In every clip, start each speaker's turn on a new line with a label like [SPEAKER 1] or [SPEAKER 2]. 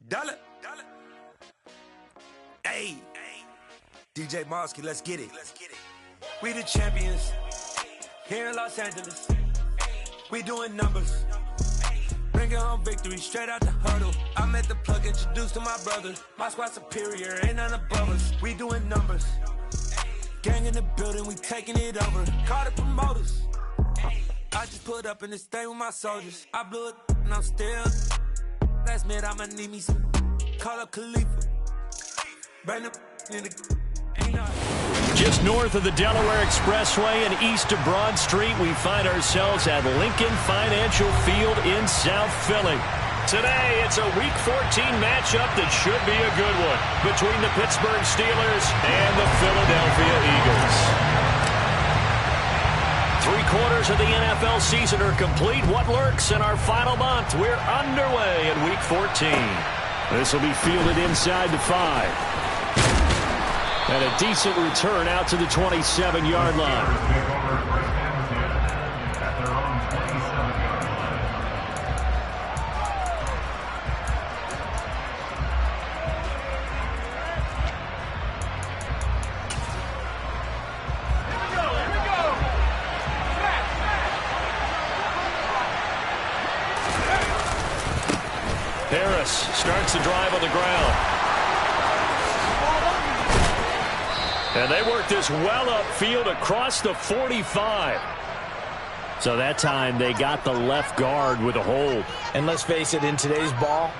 [SPEAKER 1] Dolp. Hey, DJ Mosky, let's get it. We the champions here in Los Angeles. We doing numbers. Bringing home victory straight out the huddle. I'm at the plug, introduced to my brothers. My squad superior, ain't none above us. We doing numbers. Gang in the building, we taking it over. Call the promoters. I just put up in this thing with my soldiers. I blew it and I'm still. Last minute I'ma need me some. Call up Khalifa. Bring them in the.
[SPEAKER 2] Just north of the Delaware Expressway and east of Broad Street, we find ourselves at Lincoln Financial Field in South Philly. Today, it's a Week 14 matchup that should be a good one between the Pittsburgh Steelers and the Philadelphia Eagles. 3/4 of the NFL season are complete. What lurks in our final month? We're underway in Week 14. This will be fielded inside the 5. And a decent return out to the 27-yard line. Harris starts the drive on the ground. And they work this well upfield across the 45. So that time they got the left guard with a hold.
[SPEAKER 3] And let's face it, in today's ball,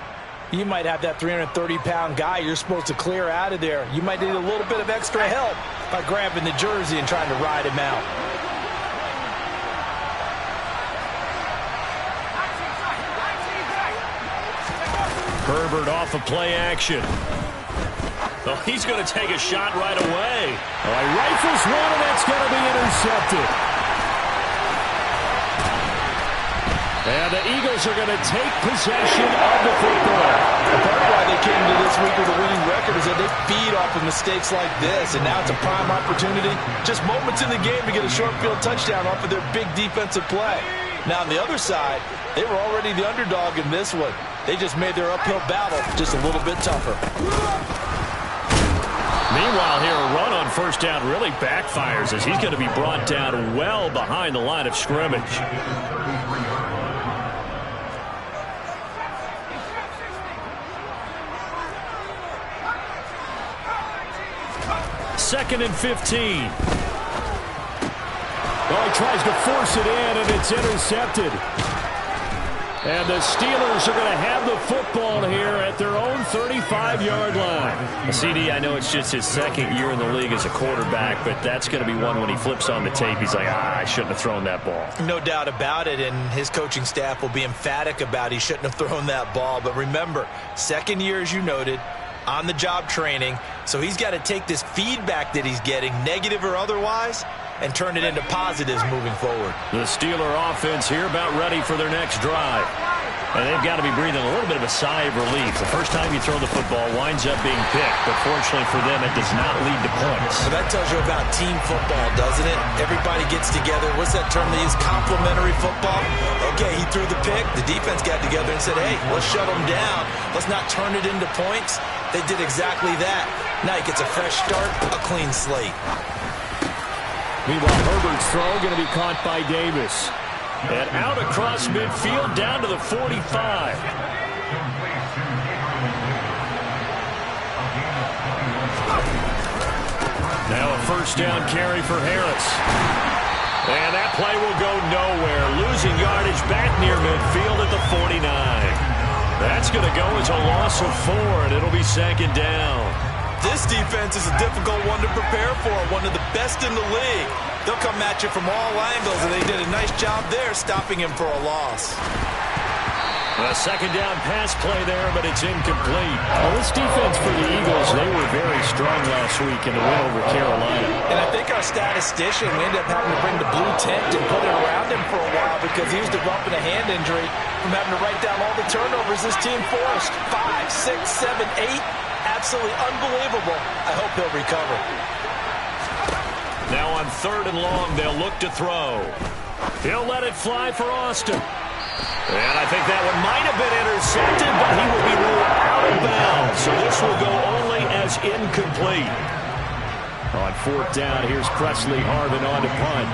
[SPEAKER 3] you might have that 330-pound guy you're supposed to clear out of there. You might need a little bit of extra help by grabbing the jersey and trying to ride him out.
[SPEAKER 2] Herbert off of play action. Oh, he's going to take a shot right away. Oh, he rifles one, and that's going to be intercepted. And the Eagles are going to take possession of the football.
[SPEAKER 3] Part of why they came to this week with a winning record is that they feed off of mistakes like this, and now it's a prime opportunity. Just moments in the game to get a short field touchdown off of their big defensive play. Now, on the other side, they were already the underdog in this one. They just made their uphill battle just a little bit tougher.
[SPEAKER 2] Meanwhile, here, a run on first down really backfires as he's going to be brought down well behind the line of scrimmage. Second and 15. Well, he tries to force it in, and it's intercepted. And the Steelers are going to have the football here at their own 35-yard line. CD, I know it's just his second year in the league as a quarterback, but that's going to be one when he flips on the tape. He's like, I shouldn't have thrown that ball.
[SPEAKER 3] No doubt about it, and his coaching staff will be emphatic about he shouldn't have thrown that ball. But remember, second year, as you noted, on-the-job training, so he's got to take this feedback that he's getting, negative or otherwise, and turn it into positives moving forward.
[SPEAKER 2] The Steeler offense here about ready for their next drive. And they've got to be breathing a little bit of a sigh of relief. The first time you throw the football winds up being picked, but fortunately for them, it does not lead to points.
[SPEAKER 3] So that tells you about team football, doesn't it? Everybody gets together. What's that term they use? Complementary football? Okay, he threw the pick. The defense got together and said, hey, let's shut them down. Let's not turn it into points. They did exactly that. Now he gets a fresh start, a clean slate.
[SPEAKER 2] Meanwhile, Herbert's throw going to be caught by Davis. And out across midfield down to the 45. Now a first down carry for Harris. And that play will go nowhere. Losing yardage back near midfield at the 49. That's going to go as a loss of 4, and it'll be second down.
[SPEAKER 3] This defense is a difficult one to prepare for, one of the best in the league. They'll come at you from all angles, and they did a nice job there stopping him for a loss.
[SPEAKER 2] A second down pass play there, but it's incomplete. Well, this defense for the Eagles, they were very strong last week in the win over Carolina.
[SPEAKER 3] And I think our statistician, we ended up having to bring the blue tent and put it around him for a while because he was developing a hand injury from having to write down all the turnovers this team forced. 5, 6, 7, 8. Absolutely unbelievable. I hope he'll recover.
[SPEAKER 2] Now on third and long, they'll look to throw. He'll let it fly for Austin. And I think that one might have been intercepted, but he will be ruled out of bounds. So this will go only as incomplete. On fourth down, here's Presley Harvin on to punt.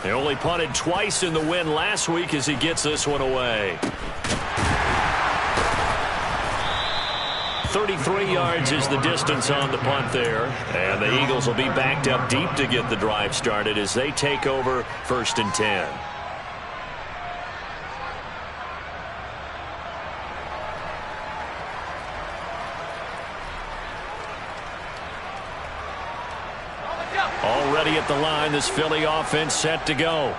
[SPEAKER 2] They only punted twice in the win last week as he gets this one away. 33 yards is the distance on the punt there. And the Eagles will be backed up deep to get the drive started as they take over 1st and 10. Already at the line, this Philly offense set to go.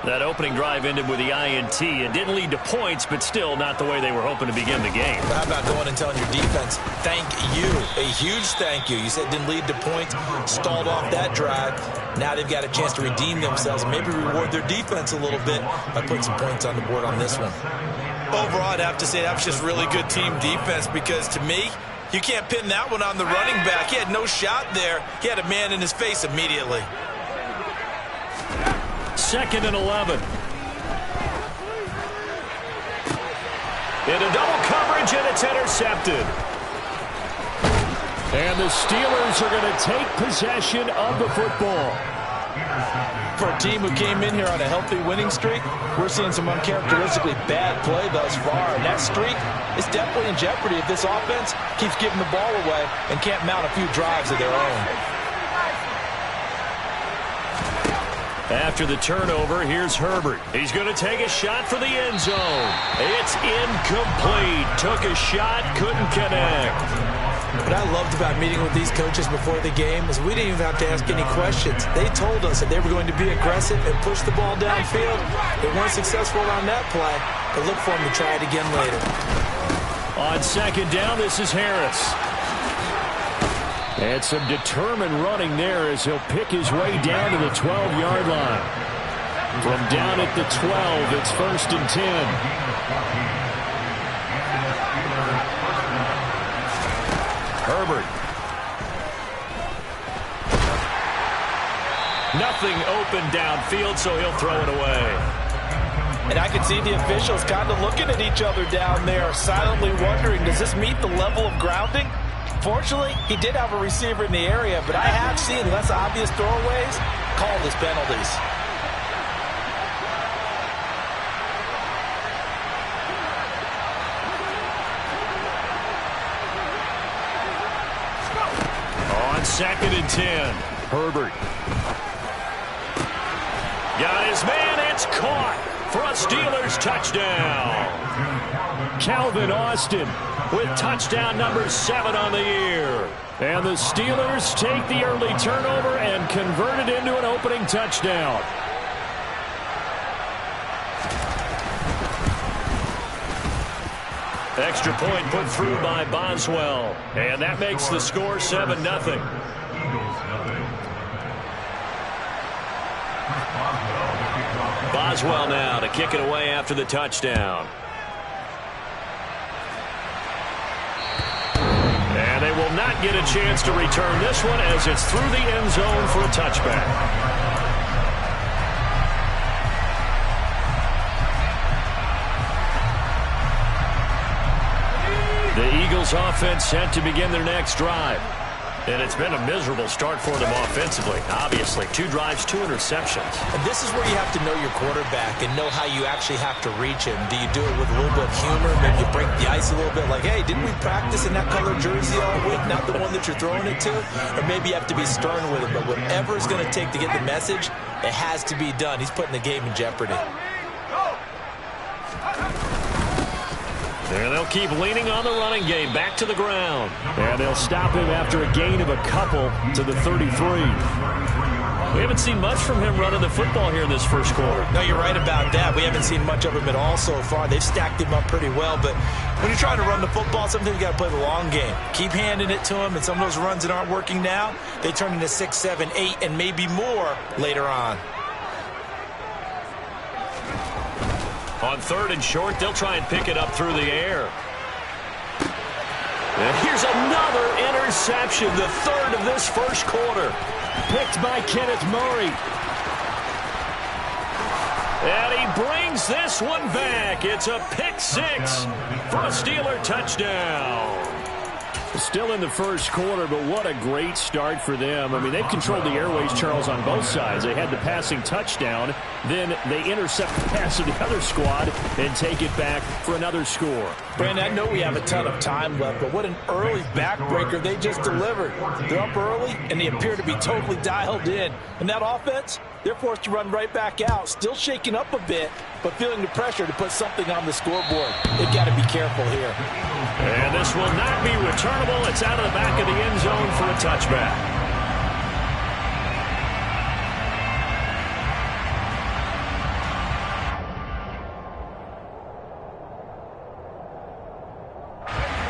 [SPEAKER 2] That opening drive ended with the INT. It didn't lead to points, but still not the way they were hoping to begin the game.
[SPEAKER 3] How about going and telling your defense, thank you, a huge thank you. You said it didn't lead to points, stalled off that drive. Now they've got a chance to redeem themselves, maybe reward their defense a little bit by putting some points on the board on this one. Overall, I'd have to say that was just really good team defense because to me, you can't pin that one on the running back. He had no shot there. He had a man in his face immediately.
[SPEAKER 2] 2nd and 11. Into double coverage, and it's intercepted. And the Steelers are going to take possession of the football.
[SPEAKER 3] For a team who came in here on a healthy winning streak, we're seeing some uncharacteristically bad play thus far. And that streak is definitely in jeopardy if this offense keeps giving the ball away and can't mount a few drives of their own.
[SPEAKER 2] After the turnover, here's Herbert. He's going to take a shot for the end zone. It's incomplete. Took a shot, couldn't connect.
[SPEAKER 3] What I loved about meeting with these coaches before the game is we didn't even have to ask any questions. They told us that they were going to be aggressive and push the ball downfield. They weren't successful on that play, but look for them to try it again later.
[SPEAKER 2] On 2nd down, this is Harris. And some determined running there as he'll pick his way down to the 12-yard line. From down at the 12, it's 1st and 10. Herbert. Nothing open downfield, so he'll throw it away.
[SPEAKER 3] And I can see the officials kind of looking at each other down there, silently wondering, does this meet the level of grounding? Fortunately, he did have a receiver in the area, but I have seen less obvious throwaways called as penalties.
[SPEAKER 2] On 2nd and 10, Herbert. Got his man, it's caught for a Steelers touchdown. Calvin Austin with touchdown number 7 on the year. And the Steelers take the early turnover and convert it into an opening touchdown. Extra point put through by Boswell. And that makes the score 7-0. Boswell now to kick it away after the touchdown. And they will not get a chance to return this one as it's through the end zone for a touchback. The Eagles offense set to begin their next drive. And it's been a miserable start for them offensively. Obviously, 2 drives, 2 interceptions.
[SPEAKER 3] And this is where you have to know your quarterback and know how you actually have to reach him. Do you do it with a little bit of humor? Maybe you break the ice a little bit like, hey, didn't we practice in that color jersey all week? Not the one that you're throwing it to? Or maybe you have to be stern with him. But whatever it's going to take to get the message, it has to be done. He's putting the game in jeopardy.
[SPEAKER 2] And they'll keep leaning on the running game back to the ground. And they'll stop him after a gain of a couple to the 33. We haven't seen much from him running the football here in this first quarter.
[SPEAKER 3] No, you're right about that. We haven't seen much of him at all so far. They've stacked him up pretty well. But when you're trying to run the football, sometimes you got to play the long game. Keep handing it to him. And some of those runs that aren't working now, they turn into 6, 7, 8, and maybe more later on.
[SPEAKER 2] On 3rd and short, they'll try and pick it up through the air. And here's another interception, the 3rd of this first quarter. Picked by Kenneth Murray. And he brings this one back. It's a pick six for a Steeler touchdown. Still in the first quarter, but what a great start for them. I mean, they've controlled the airways, Charles, on both sides. They had the passing touchdown. Then they intercept the pass of the other squad and take it back for another score.
[SPEAKER 3] Brandon, I know we have a ton of time left, but what an early backbreaker they just delivered. They're up early, and they appear to be totally dialed in. And that offense, they're forced to run right back out, still shaking up a bit, but feeling the pressure to put something on the scoreboard. They've got to be careful here.
[SPEAKER 2] And this will not be returnable. It's out of the back of the end zone for a touchback.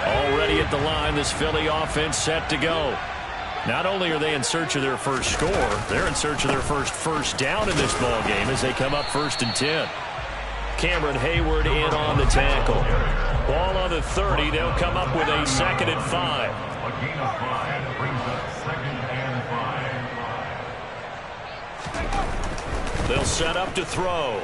[SPEAKER 2] Already at the line, this Philly offense set to go. Not only are they in search of their first score, they're in search of their first down in this ball game as they come up 1st and 10. Cameron Hayward in on the tackle. Ball on the 30. They'll come up with a 2nd and 5.
[SPEAKER 4] A gain of 5 brings up 2nd and 5.
[SPEAKER 2] They'll set up to throw.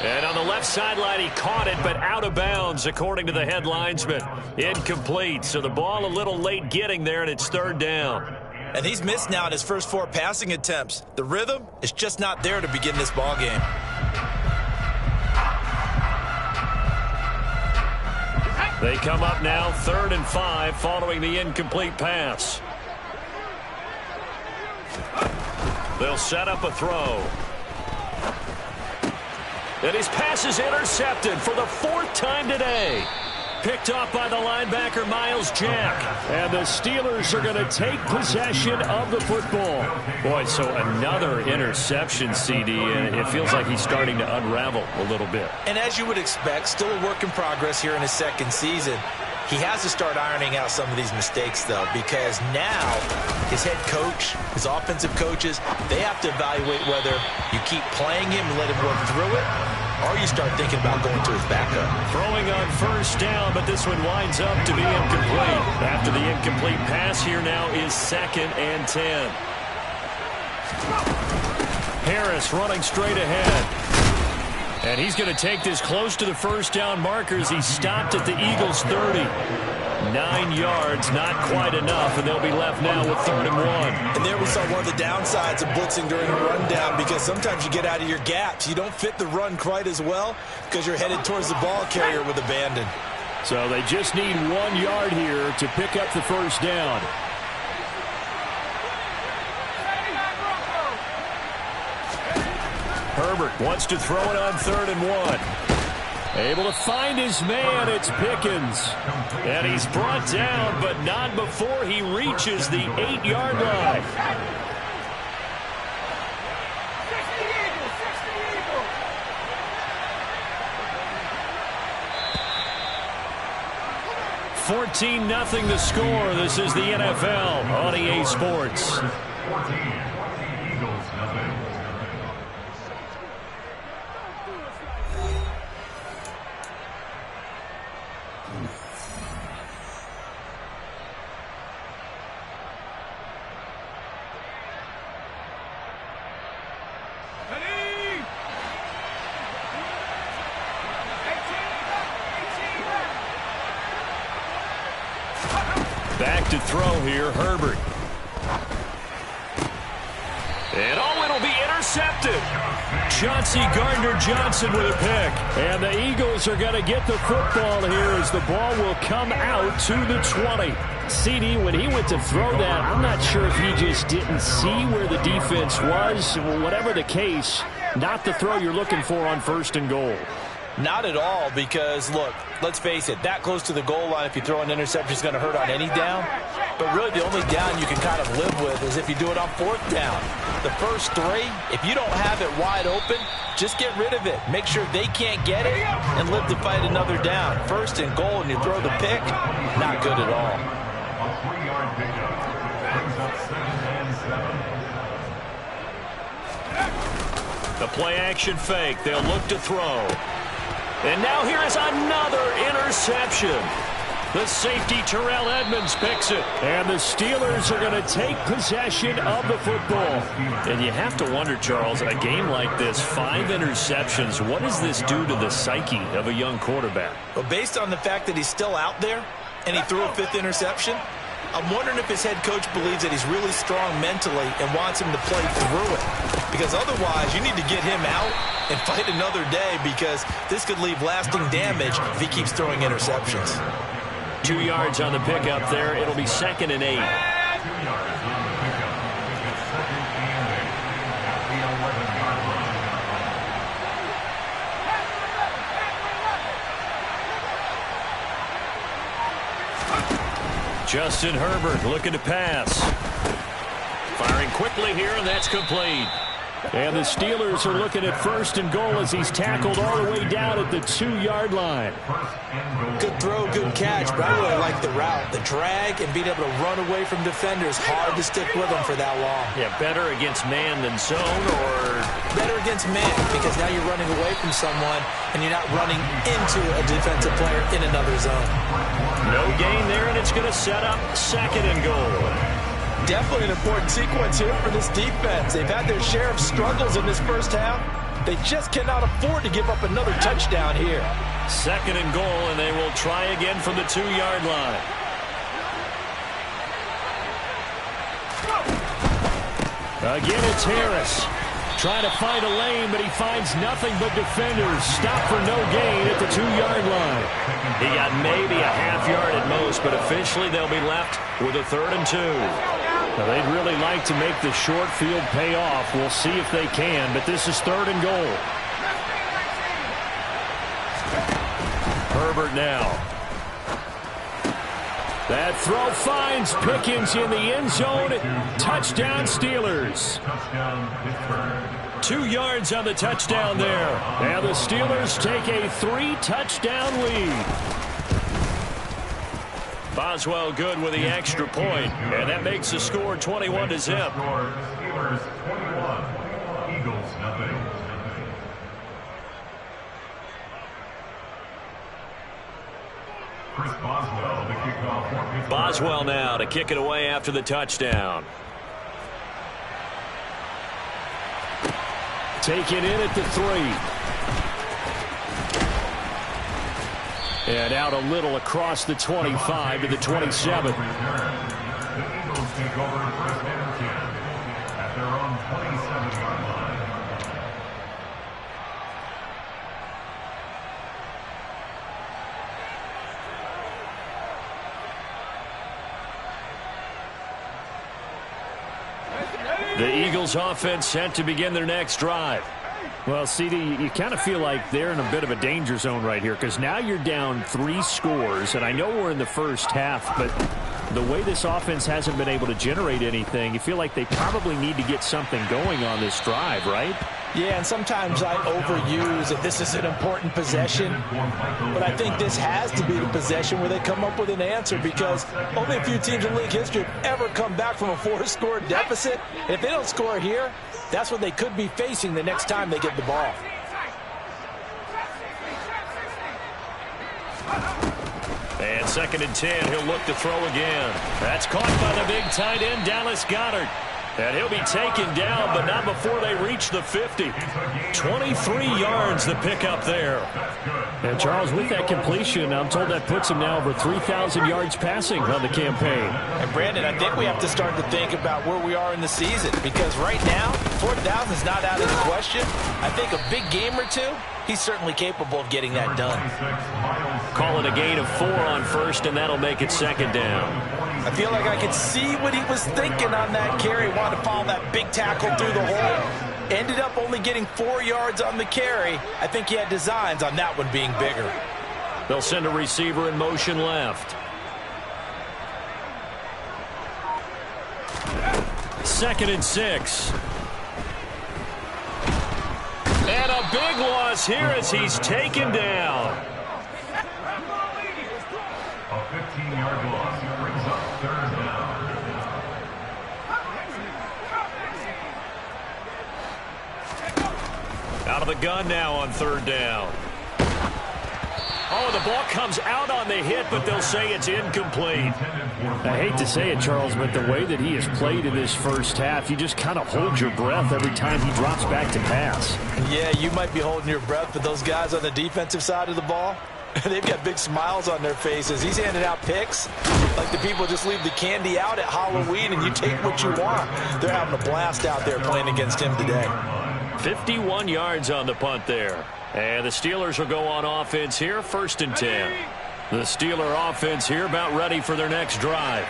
[SPEAKER 2] And on the left sideline, he caught it, but out of bounds, according to the head linesman. Incomplete, so the ball a little late getting there, and it's 3rd down.
[SPEAKER 3] And he's missed now in his first 4 passing attempts. The rhythm is just not there to begin this ball game.
[SPEAKER 2] They come up now 3rd and 5 following the incomplete pass. They'll set up a throw. And his pass is intercepted for the 4th time today. Picked off by the linebacker, Miles Jack. And the Steelers are going to take possession of the football. Boy, so another interception, CD, and it feels like he's starting to unravel a little bit.
[SPEAKER 3] And as you would expect, still a work in progress here in his 2nd season. He has to start ironing out some of these mistakes, though, because now his head coach, his offensive coaches, they have to evaluate whether you keep playing him and let him work through it, or you start thinking about going to his backup.
[SPEAKER 2] Throwing on 1st down, but this one winds up to be incomplete. After the incomplete pass, here now is 2nd and 10. Harris running straight ahead. And he's going to take this close to the 1st down markers. He stopped at the Eagles' 30. 9 yards, not quite enough, and they'll be left now with 3rd and 1.
[SPEAKER 3] And there we saw one of the downsides of blitzing during a rundown, because sometimes you get out of your gaps. You don't fit the run quite as well because you're headed towards the ball carrier with abandon.
[SPEAKER 2] So they just need 1 yard here to pick up the 1st down. Herbert wants to throw it on 3rd and 1. Able to find his man, it's Pickens. And he's brought down, but not before he reaches the 8-yard line. $14-0 the score. This is the NFL on EA Sports.
[SPEAKER 4] 14, Eagles, nothing.
[SPEAKER 2] Back to throw here, Herbert. And it'll be intercepted. Chauncey Gardner-Johnson with a pick. And the Eagles are going to get the football here as the ball will come out to the 20. CD, when he went to throw that, I'm not sure if he just didn't see where the defense was. Whatever the case, not the throw you're looking for on 1st and goal.
[SPEAKER 3] Not at all, because, look, let's face it, that close to the goal line, if you throw an interception, is going to hurt on any down. But really, the only down you can kind of live with is if you do it on 4th down. The first 3, if you don't have it wide open, just get rid of it. Make sure they can't get it and live to fight another down. 1st and goal, and you throw the pick, not good at all.
[SPEAKER 4] A 3-yard pickup brings up 2nd and 7.
[SPEAKER 2] The play-action fake. They'll look to throw. And now here is another interception. The safety, Terrell Edmonds, picks it. And the Steelers are going to take possession of the football. And you have to wonder, Charles, a game like this, 5 interceptions, what does this do to the psyche of a young quarterback?
[SPEAKER 3] Well, based on the fact that he's still out there and he threw a 5th interception, I'm wondering if his head coach believes that he's really strong mentally and wants him to play through it. Because otherwise, you need to get him out and fight another day, because this could leave lasting damage if he keeps throwing interceptions.
[SPEAKER 2] 2 yards on the pickup there. It'll be 2nd and 8.
[SPEAKER 4] 2 yards on the pickup. It's 2nd and 8 at the 11-yard line.
[SPEAKER 2] Justin Herbert looking to pass. Firing quickly here, and that's complete. And the Steelers are looking at 1st and goal as he's tackled all the way down at the 2-yard line.
[SPEAKER 3] Good throw, good catch, but I really like the route. The drag and being able to run away from defenders, hard to stick with them for that long.
[SPEAKER 2] Yeah, better against man than zone, or?
[SPEAKER 3] Better against man, because now you're running away from someone and you're not running into a defensive player in another zone.
[SPEAKER 2] No gain there, and it's going to set up 2nd and goal.
[SPEAKER 3] Definitely an important sequence here for this defense. They've had their share of struggles in this first half. They just cannot afford to give up another touchdown here.
[SPEAKER 2] 2nd and goal, and they will try again from the 2-yard line. Again, it's Harris. Trying to find a lane, but he finds nothing but defenders. Stop for no gain at the 2-yard line. He got maybe a half yard at most, but officially they'll be left with a 3rd and 2. Now, they'd really like to make the short field pay off. We'll see if they can, but this is 3rd and goal. Herbert now. That throw finds Pickens in the end zone. Touchdown, Steelers. 2 yards on the touchdown there. And the Steelers take a 3-touchdown lead. Boswell good with the extra point, and that makes the score 21-0.
[SPEAKER 4] Steelers 21, Eagles nothing. Chris Boswell, the kickoff for Pittsburgh.
[SPEAKER 2] Boswell now to kick it away after the touchdown. Take it in at the 3. And out a little across the 25 to the 27.
[SPEAKER 4] The Eagles take over 1st and 10 at their own 27-yard line.
[SPEAKER 2] The Eagles offense set to begin their next drive. Well, CD, you kind of feel like they're in a bit of a danger zone right here, because now you're down 3 scores, and I know we're in the first half, but the way this offense hasn't been able to generate anything, you feel like they probably need to get something going on this drive, right?
[SPEAKER 3] Yeah, and sometimes I overuse that this is an important possession, but I think this has to be the possession where they come up with an answer, because only a few teams in league history have ever come back from a 4-score deficit. And if they don't score here, that's what they could be facing the next time they get the ball.
[SPEAKER 2] And 2nd and 10, he'll look to throw again. That's caught by the big tight end, Dallas Goedert. And he'll be taken down, but not before they reach the 50. 23 yards the pickup there. And Charles, with that completion, I'm told that puts him now over 3,000 yards passing on the campaign.
[SPEAKER 3] And Brandon, I think we have to start to think about where we are in the season, because right now, 4,000 is not out of the question. I think a big game or two, he's certainly capable of getting that done.
[SPEAKER 2] Call it a gain of 4 on 1st, and that'll make it 2nd down.
[SPEAKER 3] I feel like I could see what he was thinking on that carry. Wanted to follow that big tackle through the hole. Ended up only getting 4 yards on the carry. I think he had designs on that one being bigger.
[SPEAKER 2] They'll send a receiver in motion left. 2nd and 6. And a big loss here as he's taken down.
[SPEAKER 4] A 15-yard loss brings up 3rd down.
[SPEAKER 2] Out of the gun now on 3rd down. Oh, the ball comes out on the hit, but they'll say it's incomplete. I hate to say it, Charles, but the way that he has played in this first half, you just kind of hold your breath every time he drops back to pass.
[SPEAKER 3] Yeah, you might be holding your breath, but those guys on the defensive side of the ball, they've got big smiles on their faces. He's handing out picks like the people just leave the candy out at Halloween and you take what you want. They're having a blast out there playing against him today.
[SPEAKER 2] 51 yards on the punt there. And the Steelers will go on offense here, 1st and 10. The Steeler offense here about ready for their next drive.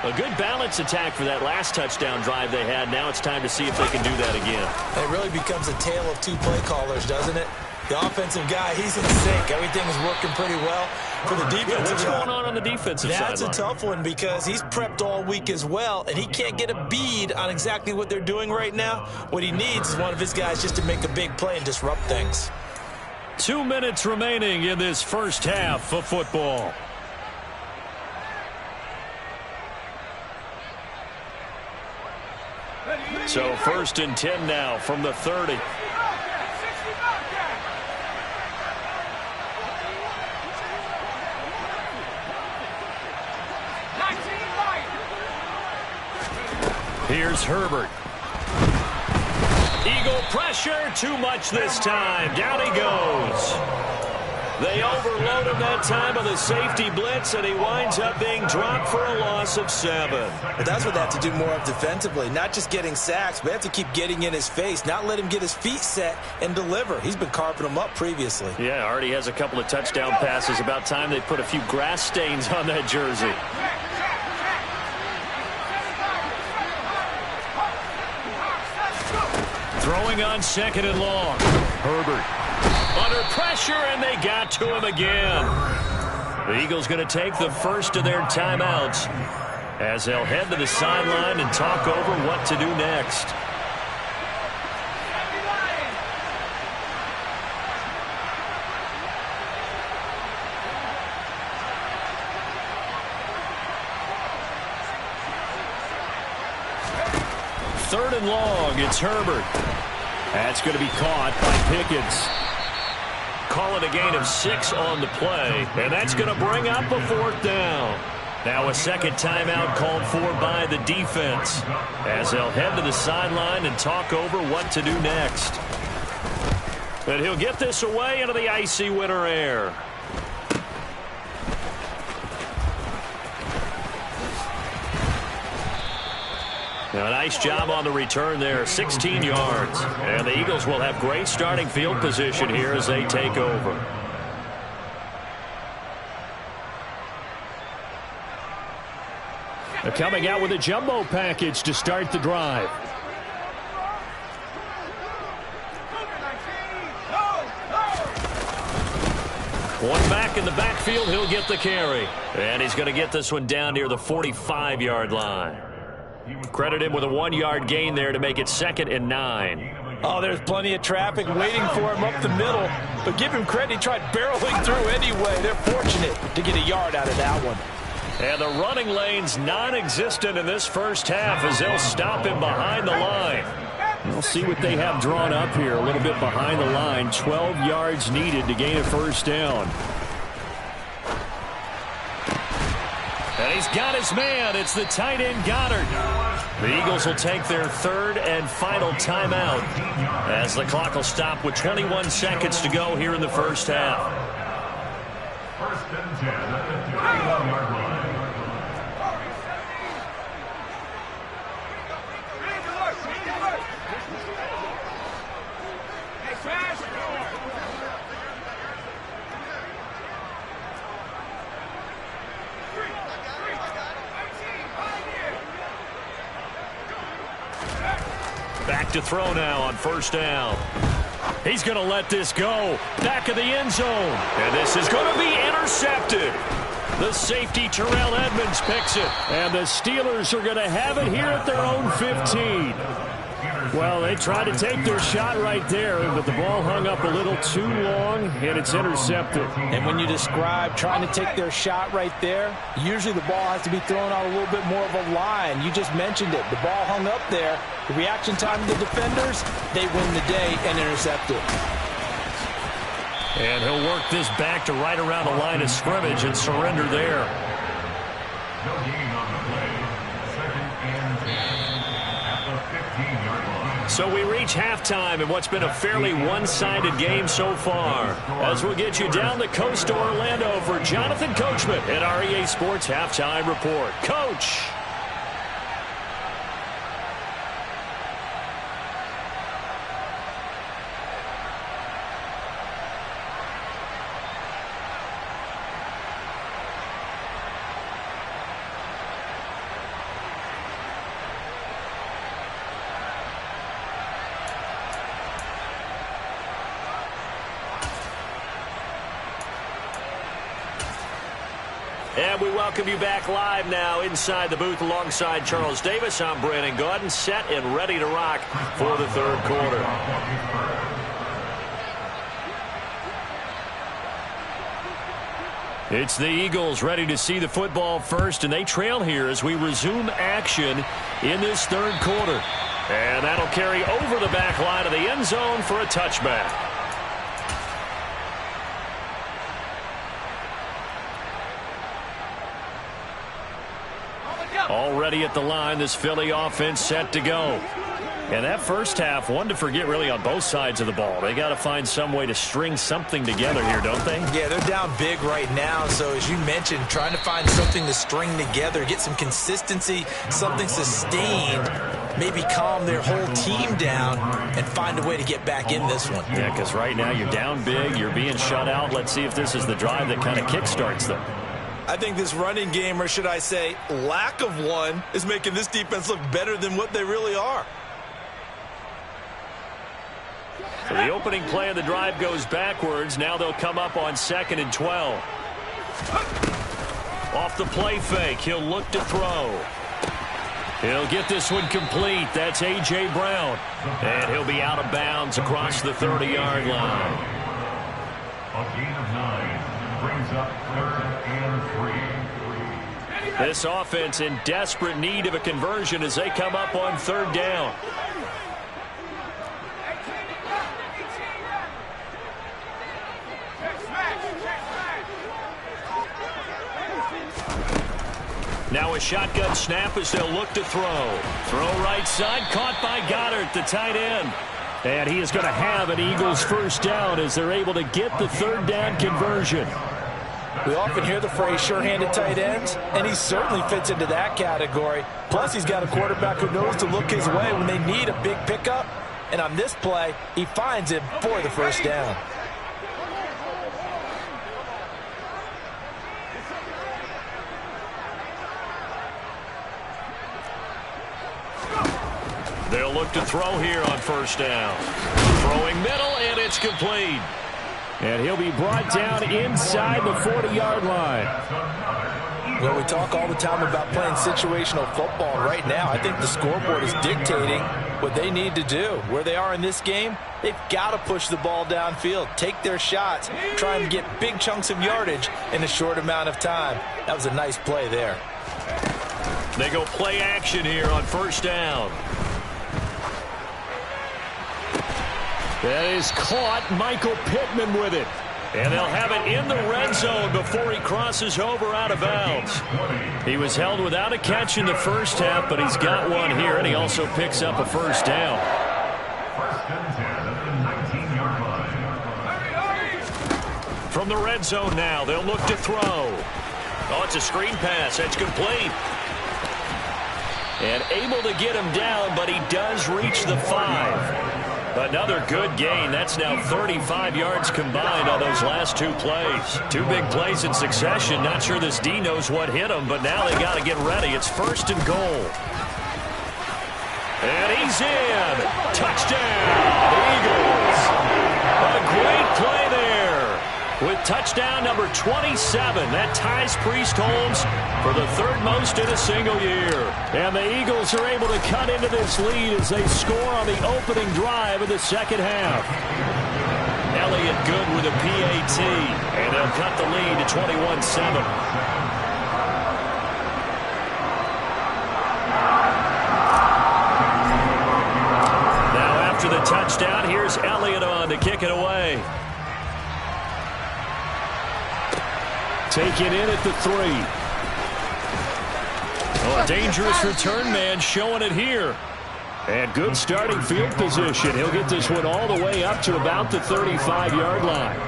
[SPEAKER 2] A good balance attack for that last touchdown drive they had. Now it's time to see if they can do that again.
[SPEAKER 3] It really becomes a tale of two play callers, doesn't it? The offensive guy, he's in sync. Everything is working pretty well. For the defensive
[SPEAKER 2] What's going on the defensive side?
[SPEAKER 3] That's a tough one because he's prepped all week as well, and he can't get a bead on exactly what they're doing right now. What he needs is one of his guys just to make a big play and disrupt things.
[SPEAKER 2] 2 minutes remaining in this first half of football. So 1st and 10 now from the 30. Here's Herbert. Eagle pressure, too much this time. Down he goes. They overload him that time on the safety blitz, and he winds up being dropped for a loss of 7.
[SPEAKER 3] But that's what they have to do more of defensively. Not just getting sacks, but they have to keep getting in his face, not let him get his feet set and deliver. He's been carving them up previously.
[SPEAKER 2] Yeah, already has a couple of touchdown passes. About time they put a few grass stains on that jersey. Throwing on 2nd and long. Herbert under pressure, and they got to him again. The Eagles going to take the first of their timeouts as they'll head to the sideline and talk over what to do next. Third and long, it's Herbert. That's going to be caught by Pickens. Call it a gain of 6 on the play, and that's going to bring up a 4th down. Now a second timeout called for by the defense as they'll head to the sideline and talk over what to do next. And he'll get this away into the icy winter air. Now, a nice job on the return there, 16 yards. And the Eagles will have great starting field position here as they take over. They're coming out with a jumbo package to start the drive. One back in the backfield, he'll get the carry. And he's going to get this one down near the 45-yard line. Credit him with a 1-yard gain there to make it 2nd and 9.
[SPEAKER 3] Oh, there's plenty of traffic waiting for him up the middle. But give him credit, he tried barreling through anyway. They're fortunate to get a yard out of that one.
[SPEAKER 2] And the running lane's non-existent in this first half as they'll stop him behind the line. We'll see what they have drawn up here a little bit behind the line. 12 yards needed to gain a 1st down. And he's got his man. It's the tight end Goddard. The Eagles will take their 3rd and final timeout as the clock will stop with 21 seconds to go here in the first half.
[SPEAKER 4] 1st and 10 at the 21-yard line.
[SPEAKER 2] Back to throw now on 1st down. He's going to let this go. Back of the end zone. And this is going to be intercepted. The safety, Terrell Edmonds, picks it. And the Steelers are going to have it here at their own 15. Well, they tried to take their shot right there, but the ball hung up a little too long, and it's intercepted.
[SPEAKER 3] And when you describe trying to take their shot right there, usually the ball has to be thrown out a little bit more of a line. You just mentioned it. The ball hung up there. The reaction time of the defenders, they win the day and intercept it.
[SPEAKER 2] And he'll work this back to right around the line of scrimmage and surrender there.
[SPEAKER 4] No gain on the play. 2nd and 10 at the 15-yard line.
[SPEAKER 2] So we reach halftime in what's been a fairly one-sided game so far. As we'll get you down the coast to Orlando for Jonathan Coachman at our EA Sports Halftime Report. Coach! And we welcome you back live now inside the booth alongside Charles Davis. I'm Brandon Gaudin, set and ready to rock for the third quarter. It's the Eagles ready to see the football first, and they trail here as we resume action in this third quarter. And that'll carry over the back line of the end zone for a touchback. Already at the line, this Philly offense set to go. And that first half, one to forget really on both sides of the ball. They got to find some way to string something together here, don't they?
[SPEAKER 3] Yeah, they're down big right now. So as you mentioned, trying to find something to string together, get some consistency, something sustained, maybe calm their whole team down and find a way to get back in this one.
[SPEAKER 2] Yeah, because right now you're down big, you're being shut out. Let's see if this is the drive that kind of kickstarts them.
[SPEAKER 3] I think this running game, or should I say lack of one, is making this defense look better than what they really are.
[SPEAKER 2] So the opening play of the drive goes backwards. Now they'll come up on 2nd and 12. Off the play fake, he'll look to throw. He'll get this one complete. That's A.J. Brown. And he'll be out of bounds across the 30-yard line.
[SPEAKER 4] A gain of 9 brings up 3rd and 3.
[SPEAKER 2] This offense in desperate need of a conversion as they come up on 3rd down. Now a shotgun snap as they'll look to throw. Throw right side, caught by Goddard, the tight end. And he is going to have an Eagles first down as they're able to get the 3rd down conversion.
[SPEAKER 3] We often hear the phrase sure-handed tight ends, and he certainly fits into that category. Plus, he's got a quarterback who knows to look his way when they need a big pickup. And on this play, he finds him for the first down.
[SPEAKER 2] They'll look to throw here on 1st down. Throwing middle, and it's complete. And he'll be brought down inside the 40-yard line.
[SPEAKER 3] Well, we talk all the time about playing situational football. Right now, I think the scoreboard is dictating what they need to do. Where they are in this game, they've got to push the ball downfield, take their shots, trying to get big chunks of yardage in a short amount of time. That was a nice play there.
[SPEAKER 2] They go play action here on 1st down. That is caught. Michael Pittman with it. And they'll have it in the red zone before he crosses over out of bounds. He was held without a catch in the first half, but he's got one here, and he also picks up a first down.
[SPEAKER 4] 1st and 10 at the 19-yard line.
[SPEAKER 2] From the red zone now, they'll look to throw. Oh, it's a screen pass. That's complete. And able to get him down, but he does reach the 5. Another good gain. That's now 35 yards combined on those last 2 plays. 2 big plays in succession. Not sure this D knows what hit him, but now they got to get ready. It's 1st and goal. And he's in. Touchdown, the Eagles. A great play there. With touchdown number 27, that ties Priest Holmes for the 3rd most in a single year. And the Eagles are able to cut into this lead as they score on the opening drive of the 2nd half. Elliott good with a PAT, and they'll cut the lead to 21-7. Now after the touchdown, here's Elliott on to kick it away. Taken in at the 3. Oh, a dangerous return man showing it here. And good starting field position. He'll get this one all the way up to about the 35-yard line.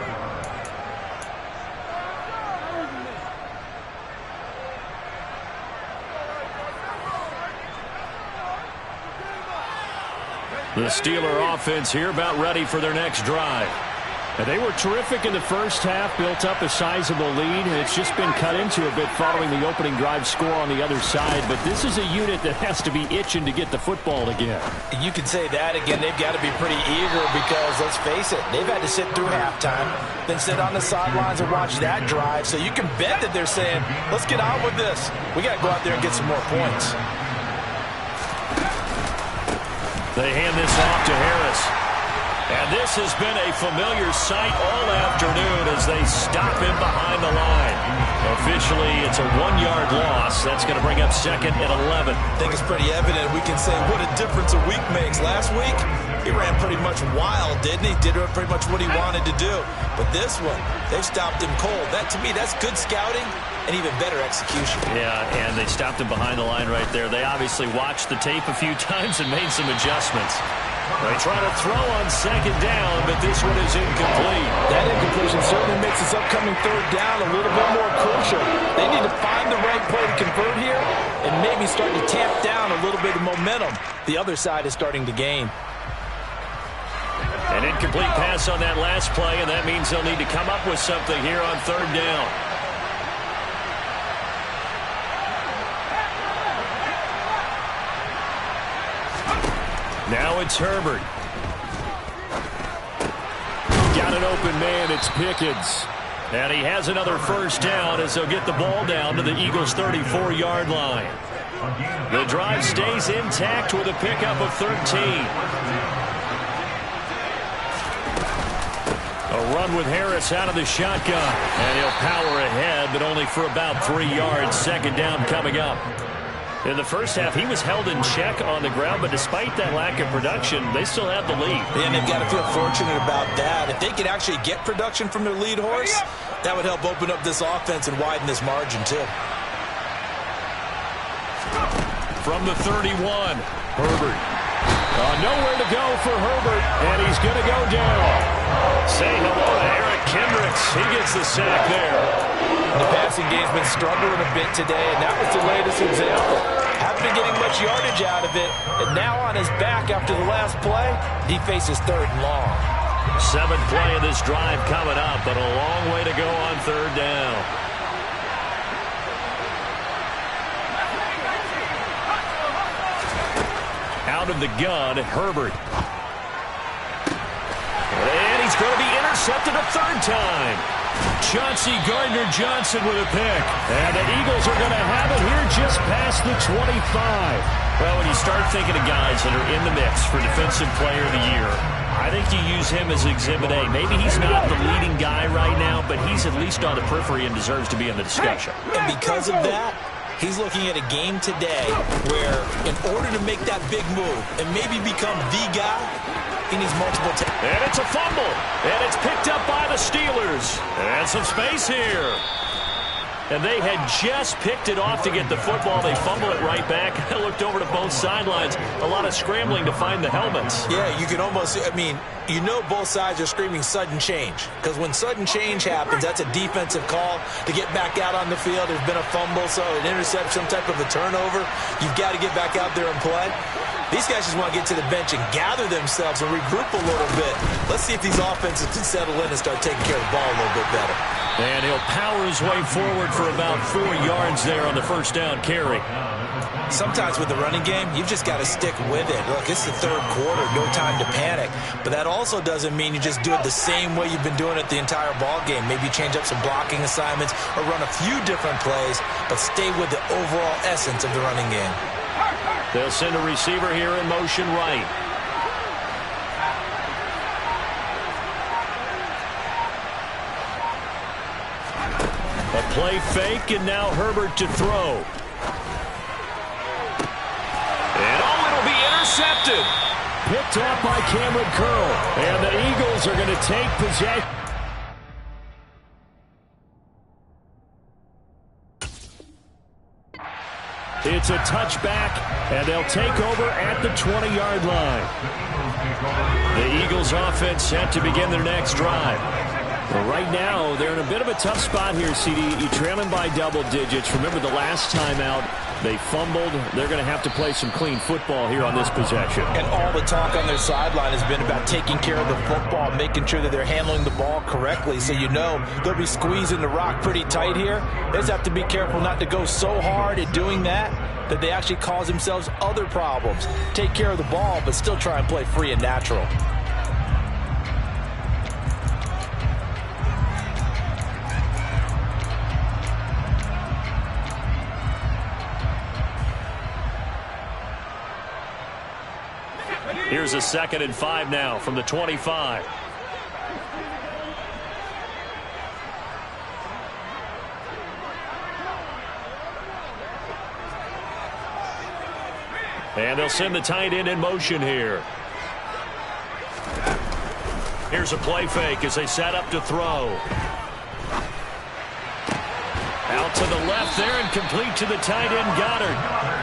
[SPEAKER 2] The Steeler offense here about ready for their next drive. And they were terrific in the first half, built up a sizable lead, and it's just been cut into a bit following the opening drive score on the other side. But this is a unit that has to be itching to get the football again.
[SPEAKER 3] You can say that again. They've got to be pretty eager because, let's face it, they've had to sit through halftime, then sit on the sidelines and watch that drive. So you can bet that they're saying, let's get on with this. We got to go out there and get some more points.
[SPEAKER 2] They hand this off to Harris. And this has been a familiar sight all afternoon as they stop him behind the line. Officially, it's a 1-yard loss. That's going to bring up second and 11.
[SPEAKER 3] I think it's pretty evident. We can say what a difference a week makes. Last week, he ran pretty much wild, didn't he? Did pretty much what he wanted to do. But this one, they've stopped him cold. That, to me, that's good scouting and even better execution.
[SPEAKER 2] Yeah, and they stopped him behind the line right there. They obviously watched the tape a few times and made some adjustments. They try to throw on second down, but this one is incomplete.
[SPEAKER 3] That incompletion certainly makes this upcoming third down a little bit more crucial. They need to find the right play to convert here and maybe start to tamp down a little bit of momentum the other side is starting to gain.
[SPEAKER 2] An incomplete pass on that last play, and that means they'll need to come up with something here on third down. Now it's Herbert. Got an open man. It's Pickens. And he has another first down as they'll get the ball down to the Eagles' 34-yard line. The drive stays intact with a pickup of 13. A run with Harris out of the shotgun. And he'll power ahead, but only for about 3 yards. Second down coming up. In the first half, he was held in check on the ground, but despite that lack of production, they still have the lead.
[SPEAKER 3] And they've got to feel fortunate about that. If they could actually get production from their lead horse, that would help open up this offense and widen this margin, too.
[SPEAKER 2] From the 31, Herbert. Nowhere to go for Herbert, and he's going to go down. Say hello to Eric Kendricks. He gets the sack there.
[SPEAKER 3] The passing game's been struggling a bit today, and that was the latest example. Haven't been getting much yardage out of it, and now on his back after the last play, he faces third and long.
[SPEAKER 2] 7th play of this drive coming up, but a long way to go on third down. Out of the gun, Herbert. And he's going to be intercepted a third time. Chauncey Gardner-Johnson with a pick. And the Eagles are going to have it here just past the 25. Well, when you start thinking of guys that are in the mix for Defensive Player of the Year, I think you use him as Exhibit A. Maybe he's not the leading guy right now, but he's at least on the periphery and deserves to be in the discussion.
[SPEAKER 3] And because of that, he's looking at a game today where in order to make that big move and maybe become the guy, he needs multiple takes.
[SPEAKER 2] And it's a fumble. And it's picked up by the Steelers. And some space here. And they had just picked it off to get the football. They fumble it right back. I looked over to both sidelines. A lot of scrambling to find the helmets.
[SPEAKER 3] Yeah, you can almost, I mean, you know both sides are screaming sudden change. Because when sudden change happens, that's a defensive call to get back out on the field. There's been a fumble, so an interception, some type of a turnover. You've got to get back out there and play. These guys just want to get to the bench and gather themselves and regroup a little bit. Let's see if these offenses can settle in and start taking care of the ball a little bit better.
[SPEAKER 2] And he'll power his way forward for about 4 yards there on the first down carry.
[SPEAKER 3] Sometimes with the running game, you've just got to stick with it. Look, it's the third quarter, no time to panic. But that also doesn't mean you just do it the same way you've been doing it the entire ball game. Maybe change up some blocking assignments or run a few different plays, but stay with the overall essence of the running game.
[SPEAKER 2] They'll send a receiver here in motion right. A play fake, and now Herbert to throw. And it'll be intercepted. Picked off by Cameron Curl. And the Eagles are going to take possession. It's a touchback, and they'll take over at the 20-yard line. The Eagles offense set to begin their next drive. Well, right now, they're in a bit of a tough spot here, CD. You're trailing by double digits. Remember the last time out, they fumbled. They're going to have to play some clean football here on this possession.
[SPEAKER 3] And all the talk on their sideline has been about taking care of the football, making sure that they're handling the ball correctly. So you know they'll be squeezing the rock pretty tight here. They just have to be careful not to go so hard at doing that they actually cause themselves other problems. Take care of the ball, but still try and play free and natural.
[SPEAKER 2] Here's a 2nd and 5 now from the 25. And they'll send the tight end in motion here. Here's a play fake as they set up to throw. Out to the left there and complete to the tight end, Goddard.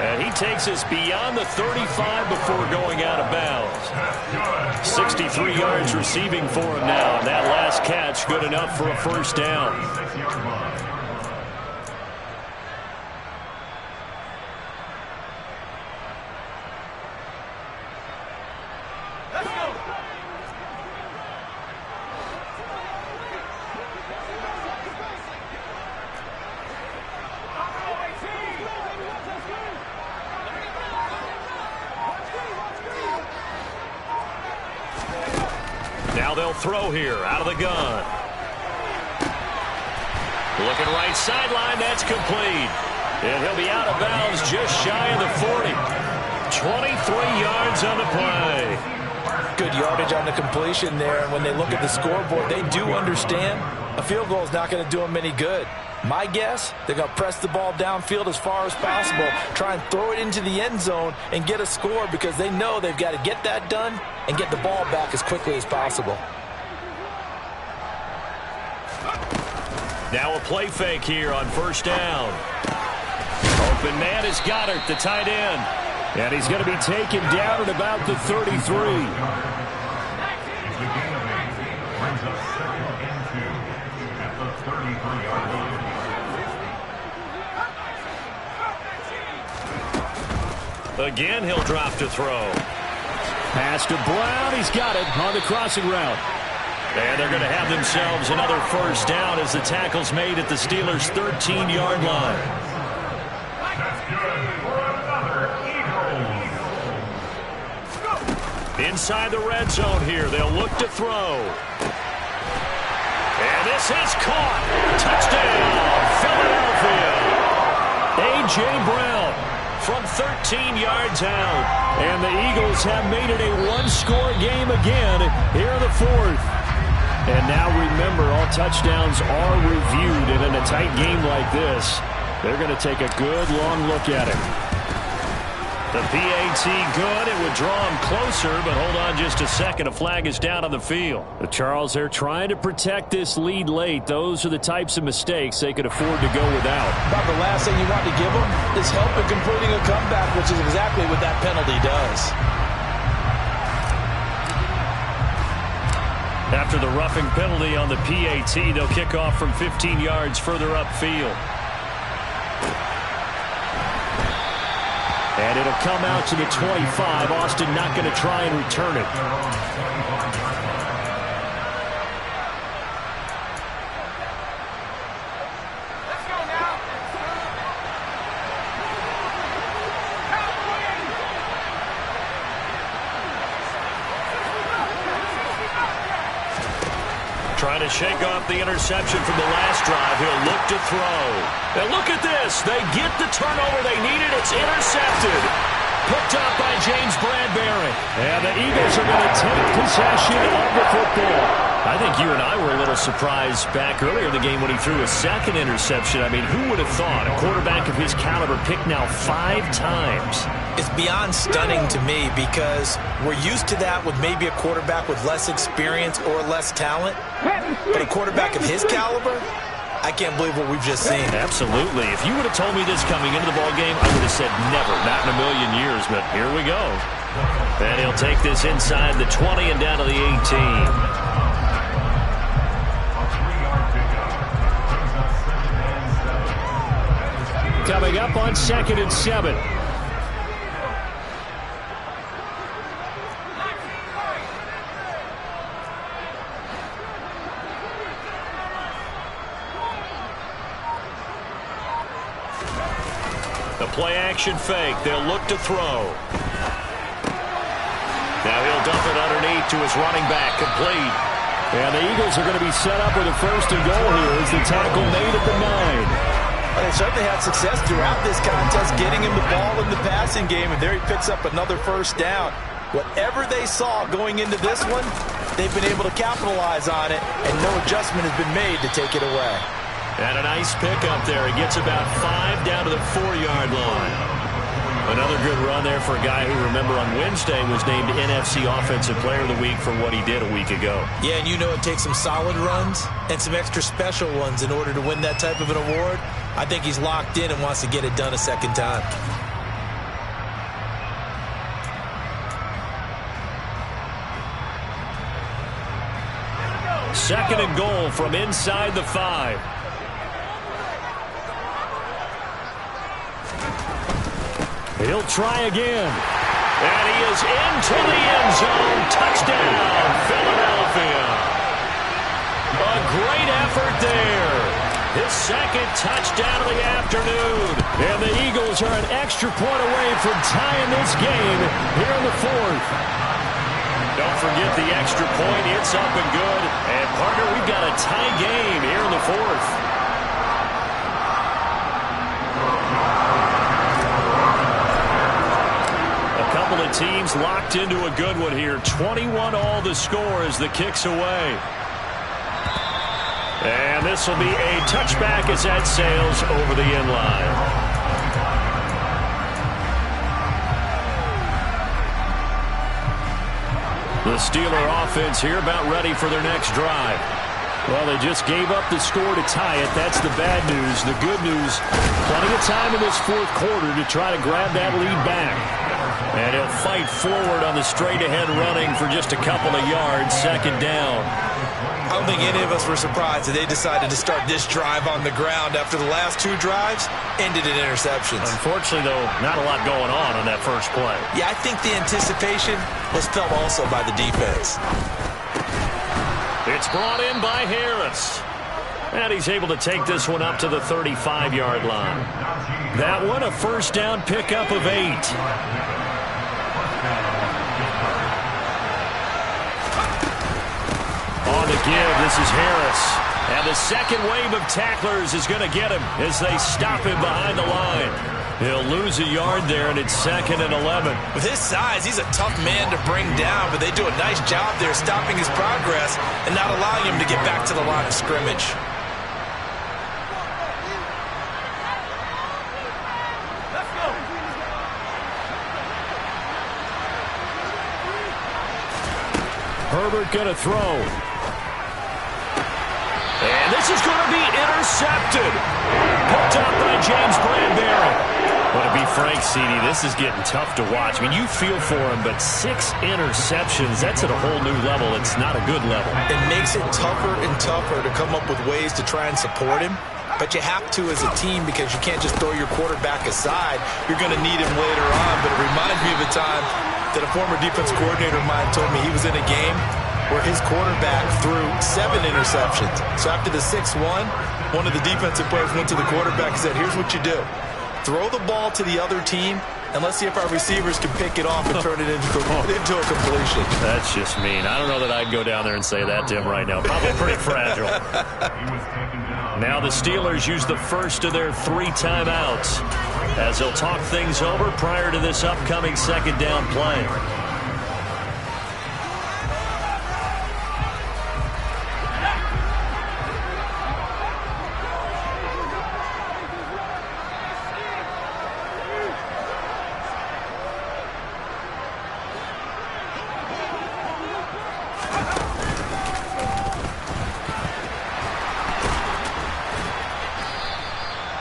[SPEAKER 2] And he takes us beyond the 35 before going out of bounds. 63 yards receiving for him now. And that last catch good enough for a first down. Now they'll throw here out of the gun. Looking right sideline, that's complete. And he'll be out of bounds just shy of the 40. 23 yards on the play.
[SPEAKER 3] Good yardage on the completion there. And when they look at the scoreboard, they do understand a field goal is not going to do them any good. My guess, they're going to press the ball downfield as far as possible, try and throw it into the end zone and get a score because they know they've got to get that done and get the ball back as quickly as possible.
[SPEAKER 2] Now a play fake here on first down. Open man is Goddard, the tight end. And he's going to be taken down at about the 33.
[SPEAKER 4] Brings us 2nd and 2 at the 33-yard line.
[SPEAKER 2] Again, he'll drop to throw. Pass to Brown. He's got it on the crossing route. And they're going to have themselves another first down as the tackle's made at the Steelers' 13-yard line.
[SPEAKER 4] That's good for another Eagle.
[SPEAKER 2] Inside the red zone here, they'll look to throw. And this is caught. Touchdown, Philadelphia. A.J. Brown from 13 yards out. And the Eagles have made it a one-score game again here in the 4th. And now remember, all touchdowns are reviewed. And in a tight game like this, they're going to take a good long look at it. The PAT good. It would draw him closer, but hold on just a second. A flag is down on the field. The Charles, they're trying to protect this lead late. Those are the types of mistakes they could afford to go without.
[SPEAKER 3] About the last thing you want to give them is help in completing a comeback, which is exactly what that penalty does.
[SPEAKER 2] After the roughing penalty on the PAT, they'll kick off from 15 yards further upfield. And it'll come out to the 25. Austin not going to try and return it. Trying to shake off the interception from the last drive. He'll look to throw. And look at this. They get the turnover they needed. It's intercepted. Picked up by James Bradbury. And the Eagles are going to take possession of the football. I think you and I were a little surprised back earlier in the game when he threw a second interception. I mean, who would have thought a quarterback of his caliber picked now 5 times?
[SPEAKER 3] It's beyond stunning to me because we're used to that with maybe a quarterback with less experience or less talent. But a quarterback of his caliber, I can't believe what we've just seen.
[SPEAKER 2] Absolutely. If you would have told me this coming into the ball game, I would have said never, not in a million years, but here we go. And he'll take this inside the 20 and down to the 18. Coming up on 2nd and 7. The play action fake. They'll look to throw. Now he'll dump it underneath to his running back. Complete. And the Eagles are going to be set up with a 1st and goal here as the tackle made at the 9.
[SPEAKER 3] They certainly had success throughout this contest getting him the ball in the passing game, and there he picks up another 1st down. Whatever they saw going into this one, they've been able to capitalize on it, and no adjustment has been made to take it away.
[SPEAKER 2] And a nice pickup there. He gets about 5 down to the 4-yard line. Another good run there for a guy who, remember, on Wednesday was named NFC Offensive Player of the Week for what he did a week ago.
[SPEAKER 3] Yeah, and you know it takes some solid runs and some extra special ones in order to win that type of an award. I think he's locked in and wants to get it done a second time.
[SPEAKER 2] Second and goal from inside the 5. He'll try again. And he is into the end zone. Touchdown, Philadelphia. A great effort there. His 2nd touchdown of the afternoon. And the Eagles are an extra point away from tying this game here in the 4th. Don't forget the extra point. It's up and good. And, partner, we've got a tie game here in the 4th. Couple of teams locked into a good one here. 21-all the score as the kick's away. And this will be a touchback as that sails over the end line. The Steeler offense here about ready for their next drive. Well, they just gave up the score to tie it. That's the bad news. The good news, plenty of time in this 4th quarter to try to grab that lead back. And he'll fight forward on the straight-ahead running for just a couple of yards. 2nd down.
[SPEAKER 3] I don't think any of us were surprised that they decided to start this drive on the ground after the last 2 drives ended in interceptions.
[SPEAKER 2] Unfortunately, though, not a lot going on that first play.
[SPEAKER 3] Yeah, I think the anticipation was felt also by the defense.
[SPEAKER 2] It's brought in by Harris. And he's able to take this one up to the 35-yard line. That one, a 1st down pickup of 8. On the give, this is Harris. And the second wave of tacklers is going to get him as they stop him behind the line. He'll lose a yard there, and it's 2nd and 11.
[SPEAKER 3] With his size, he's a tough man to bring down, but they do a nice job there stopping his progress and not allowing him to get back to the line of scrimmage.
[SPEAKER 2] Herbert going to throw. And this is going to be intercepted. Picked up by James Bradbury. But to be frank, CD, this is getting tough to watch. I mean, you feel for him, but 6 interceptions, that's at a whole new level. It's not a good level.
[SPEAKER 3] It makes it tougher and tougher to come up with ways to try and support him. But you have to as a team because you can't just throw your quarterback aside. You're going to need him later on. But it reminds me of a time that a former defense coordinator of mine told me he was in a game where his quarterback threw 7 interceptions. So after the 6th one of the defensive players went to the quarterback and said, here's what you do. Throw the ball to the other team, and let's see if our receivers can pick it off and turn it into a completion.
[SPEAKER 2] That's just mean. I don't know that I'd go down there and say that to him right now. Probably pretty fragile. Now the Steelers use the first of their 3 timeouts as they'll talk things over prior to this upcoming 2nd down play.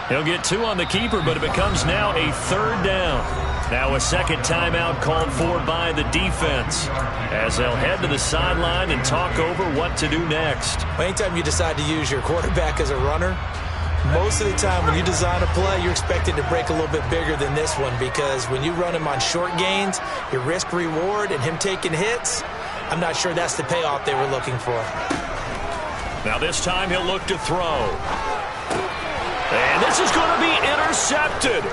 [SPEAKER 2] He'll get 2 on the keeper, but it becomes now a 3rd down. Now a second timeout called for by the defense as they'll head to the sideline and talk over what to do next.
[SPEAKER 3] Anytime you decide to use your quarterback as a runner, most of the time when you design a play, you're expected to break a little bit bigger than this one, because when you run him on short gains, your risk-reward and him taking hits, I'm not sure that's the payoff they were looking for.
[SPEAKER 2] Now this time he'll look to throw. And this is going to be intercepted.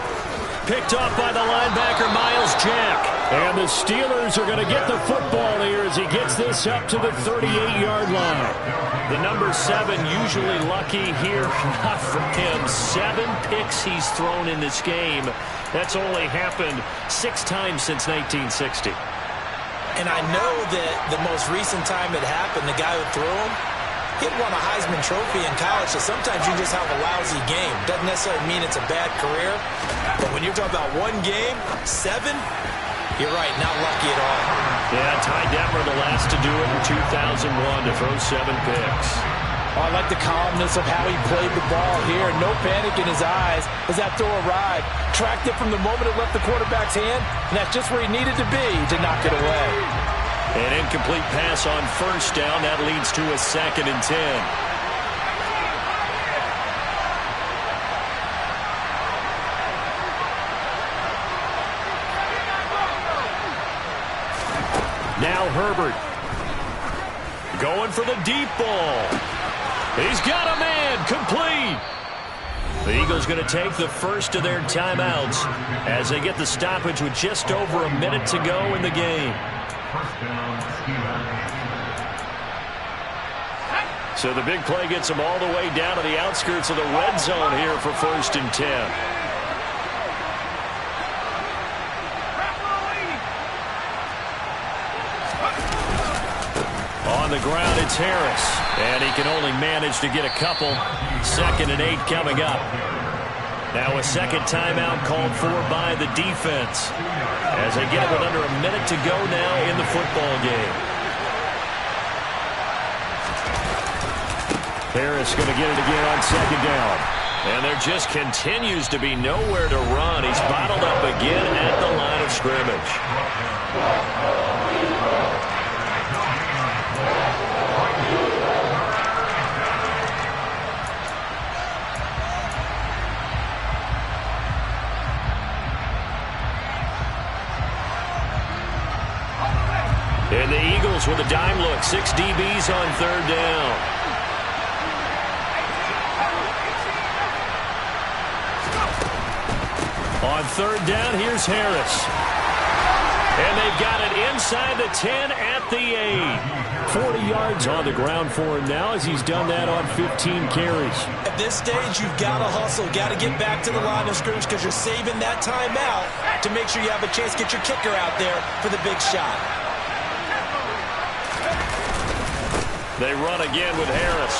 [SPEAKER 2] Picked off by the linebacker, Miles Jack. And the Steelers are going to get the football here as he gets this up to the 38-yard line. The number 7 usually lucky here. Not for him. 7 picks he's thrown in this game. That's only happened 6 times since 1960.
[SPEAKER 3] And I know that the most recent time it happened, the guy who threw him, he had won a Heisman Trophy in college, so sometimes you just have a lousy game. Doesn't necessarily mean it's a bad career, but when you're talking about one game, 7, you're right, not lucky at all.
[SPEAKER 2] Yeah, Ty Detmer the last to do it in 2001 to throw 7 picks.
[SPEAKER 3] Oh, I like the calmness of how he played the ball here. No panic in his eyes as that throw arrived. Tracked it from the moment it left the quarterback's hand, and that's just where he needed to be to knock it away.
[SPEAKER 2] An incomplete pass on 1st down. That leads to a 2nd and 10. Now Herbert. Going for the deep ball. He's got a man. Complete. The Eagles going to take the first of their timeouts as they get the stoppage with just over a minute to go in the game. So the big play gets them all the way down to the outskirts of the red zone here for 1st and 10. On the ground, it's Harris. And he can only manage to get a couple. 2nd and 8 coming up. Now a second timeout called for by the defense as they get it with under a minute to go now in the football game. Harris going to get it again on 2nd down. And there just continues to be nowhere to run. He's bottled up again at the line of scrimmage. And the Eagles with a dime look. 6 DBs on 3rd down. On 3rd down, here's Harris. And they've got it inside the 10 at the 8. 40 yards on the ground for him now as he's done that on 15 carries.
[SPEAKER 3] At this stage, you've got to hustle. Got to get back to the line of scrimmage because you're saving that timeout to make sure you have a chance to get your kicker out there for the big shot.
[SPEAKER 2] They run again with Harris.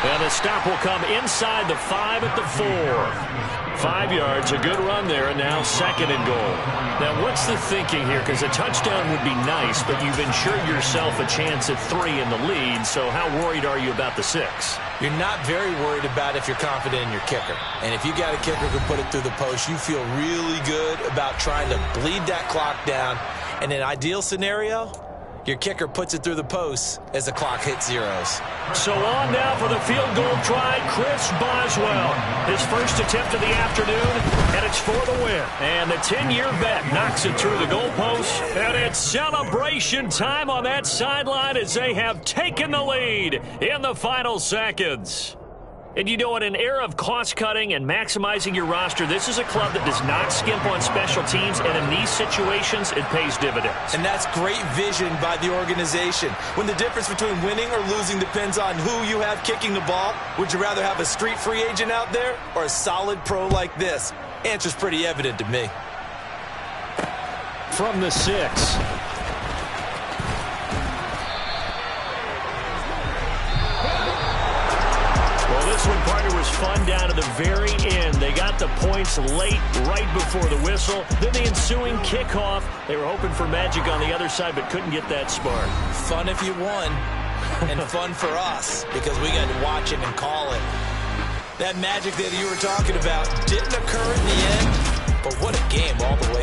[SPEAKER 2] And the stop will come inside the 5 at the 4. 5 yards, a good run there, and now 2nd and goal. Now, what's the thinking here? Because a touchdown would be nice, but you've ensured yourself a chance at 3 in the lead, so how worried are you about the 6?
[SPEAKER 3] You're not very worried about if you're confident in your kicker. And if you got a kicker who can put it through the post, you feel really good about trying to bleed that clock down. In an ideal scenario, your kicker puts it through the post as the clock hits zeros.
[SPEAKER 2] So on now for the field goal try, Chris Boswell. His first attempt of the afternoon, and it's for the win. And the 10-year vet knocks it through the goalpost. And it's celebration time on that sideline as they have taken the lead in the final seconds. And you know, in an era of cost-cutting and maximizing your roster, this is a club that does not skimp on special teams, and in these situations, it pays dividends.
[SPEAKER 3] And that's great vision by the organization. When the difference between winning or losing depends on who you have kicking the ball, would you rather have a street free agent out there or a solid pro like this? Answer's pretty evident to me.
[SPEAKER 2] From the 6. This one, partner, was fun down to the very end. They got the points late, right before the whistle. Then the ensuing kickoff. They were hoping for magic on the other side, but couldn't get that spark.
[SPEAKER 3] Fun if you won, and fun for us, because we got to watch it and call it. That magic that you were talking about didn't occur in the end, but what a game all the way through.